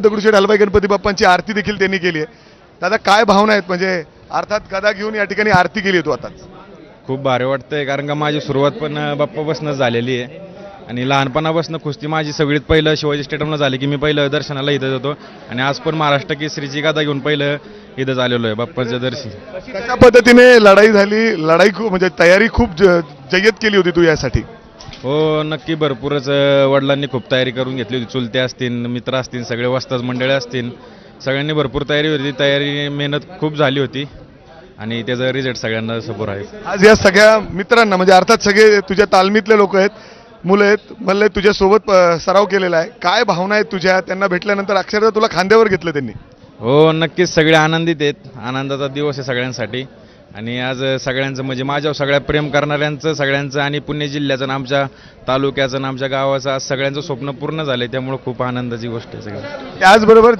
दगडूशेठ हलवाई गणपती बाप्पांची आरती देखील त्यांनी केली आहे. दादा काय भावना आहेत, म्हणजे अर्थात गदा घेऊन या ठिकाणी आरती केली तू आताच? खूप भारी वाटतंय, कारण का माझी सुरुवात पण बाप्पापासून झालेली आहे आणि लहानपणापासून कुस्ती माझी सगळीत पहिलं शिवाजी स्टेडियमला झाली की मी पहिलं दर्शनाला इथं होतो आणि आज पण महाराष्ट्र केसरीची गादा घेऊन पहिलं इथं झालेलो आहे बाप्पाच्या दर्शन. कशा पद्धतीने लढाई झाली, लढाई खूप म्हणजे तयारी खूप जय्यत केली होती तू यासाठी? हो नक्की, भरपूरच वडिलांनी खूप तयारी करून घेतली होती. चुलते असतील, मित्र असतील, सगळे वस्ताद मंडळी असतील, सगळ्यांनी भरपूर तयारी होती. तयारी मेहनत खूप झाली होती आणि त्याचा रिझल्ट सगळ्यांना समोर आहे. आज या सगळ्या मित्रांना म्हणजे अर्थात सगळे तुझ्या तालमीतले लोक आहेत, मुलं आहेत, म्हणले तुझ्यासोबत सराव केलेला आहे, काय भावना आहेत तुझ्या? त्यांना भेटल्यानंतर अक्षरशः तुला खांद्यावर घेतलं त्यांनी? हो नक्कीच, सगळे आनंदित आहेत. आनंदाचा दिवस आहे सगळ्यांसाठी आणि आज सगळ्यांचं म्हणजे माझ्यावर सगळ्या प्रेम करणाऱ्यांचं सगळ्यांचं आणि पुणे जिल्ह्याचं आणि आमच्या तालुक्याचं आणि आमच्या गावाचं आज सगळ्यांचं स्वप्न पूर्ण झालं आहे. त्यामुळं खूप आनंदाची गोष्ट आहे सगळं. त्याचबरोबर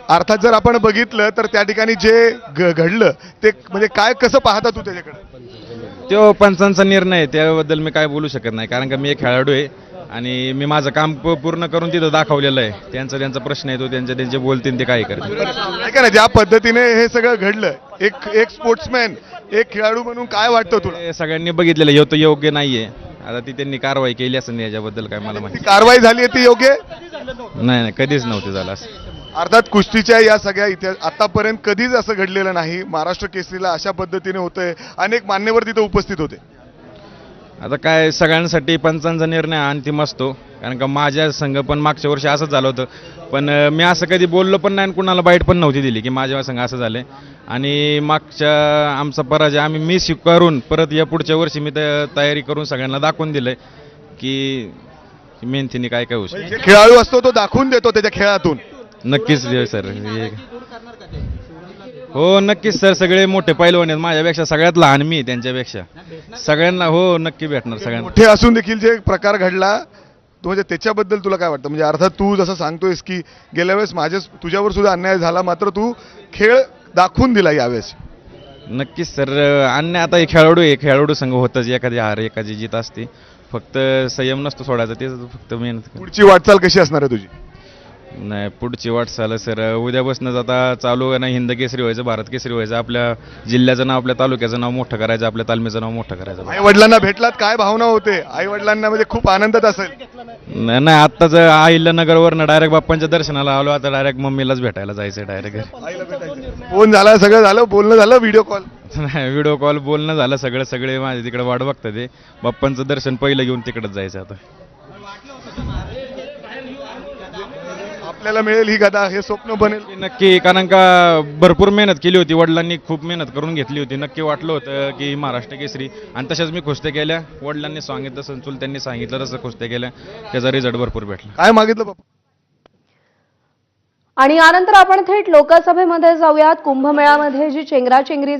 अर्थात जर आपण बघितलं तर त्या ठिकाणी जे घडलं ते म्हणजे काय कसं पाहता तू त्याच्याकडे? तो पंचांचा निर्णय आहे, त्याबद्दल मी काय बोलू शकत नाही, कारण का मी एक खेळाडू आहे आणि मी माझं काम पूर्ण करून तिथं दाखवलेलं आहे. त्यांचा प्रश्न आहे, तो त्यांचे बोलतील ते काय करतील. ऐका ना, ज्या पद्धतीने हे सगळं घडलं, एक स्पोर्ट्समॅन, एक खेळाडू म्हणून काय वाटतं तुला? हे सगळ्यांनी बघितलेलं आहे, तो योग्य नाहीये. आता ती त्यांनी कारवाई केली असेल याच्याबद्दल काय मला माहिती ती कारवाई झाली आहे ती योग्य? नाही, कधीच नव्हती झालं असं. अर्थात कुस्तीच्या या सगळ्या इतिहास आतापर्यंत कधीच असं घडलेलं नाही. महाराष्ट्र केसरीला अशा पद्धतीने होतंय, अनेक मान्यवर तिथे उपस्थित होते. आता काय सगळ्यांसाठी पंचांचा निर्णय अंतिम असतो, कारण का माझ्या संघ पण मागच्या वर्षी असंच झालं होतं, पण मी असं कधी बोललो पण नाही आणि कुणाला बाईट पण नव्हती दिली की माझ्या संघ असं झालं. आणि मागच्या आमचा पराजय मी स्वीकारून परत या पुढच्या वर्षी मी तयारी करून सगळ्यांना दाखवून दिलंय की मेहनतीने काय काय होऊ शकतं. जे खेळाडू असतो तो दाखवून देतो त्याच्या खेळातून. नक्कीच सर. हो नक्कीच सर, सगळे मोठे पैलवान आहेत, माझ्यापेक्षा सगळ्यात लहान मी त्यांच्यापेक्षा. सगळ्यांना हो नक्की भेटणार सगळ्यांना. मोठे असून देखील जे प्रकार घडला तो म्हणजे त्याच्याबद्दल तुला काय वाटतं? म्हणजे अर्थात तू जसं सांगतोयस की गेल्या वेळेस तुझ्यावर सुद्धा अन्याय झाला, मात्र तू खेळ दाखवून दिला यावेळेस. नक्कीच सर, अन्याय आता खेळाडू संघ होतच, एखादी हार एखादी जीत असते, फक्त संयम नसतो सोडायचा, ते फक्त मेहनत. पुढची वाटचाल कशी असणार आहे तुझी? नाही, पुढची वाटचाल सर उद्यापासूनच आता चालू आहे ना, हिंद केसरी व्हायचं, भारत केसरी व्हायचं, आपल्या जिल्ह्याचं नाव, आपल्या तालुक्याचं नाव मोठं करायचं, आपल्या तालमीचं नाव मोठं करायचं. आई वडिलांना भेटलात, काय भावना होते? आई वडिलांना म्हणजे खूप आनंदात असेल. नाही, आत्ताच अहिल्यानगरवरनं डायरेक्ट बाप्पांच्या दर्शनाला आलो, आता डायरेक्ट मम्मीलाच भेटायला जायचं डायरेक्ट. फोन झाला, सगळं झालं, बोलणं झालं, व्हिडिओ कॉल? नाही, व्हिडिओ कॉल बोलणं झालं, सगळे माझे तिकडे वाट बघतात ते. बाप्पांचं दर्शन पहिलं घेऊन तिकडंच जायचं आता. आपल्याला मिळेल ही गदा, हे स्वप्न बनेल नक्की, कारण का भरपूर मेहनत केली होती, वडिलांनी खूप मेहनत करून घेतली होती. नक्की वाटलं होतं की महाराष्ट्र केसरी, आणि तशाच मी कुस्त्या केल्या, वडिलांनी सांगितलं, संचूल त्यांनी सांगितलं तसं कुस्त्या केल्या, त्याचा रिझल्ट भरपूर भेटला. काय मागितलं बाप्पा? आणि यानंतर आपण थेट लोकसभेमध्ये जाऊयात. कुंभमेळ्यामध्ये जी चेंगराचेंगरी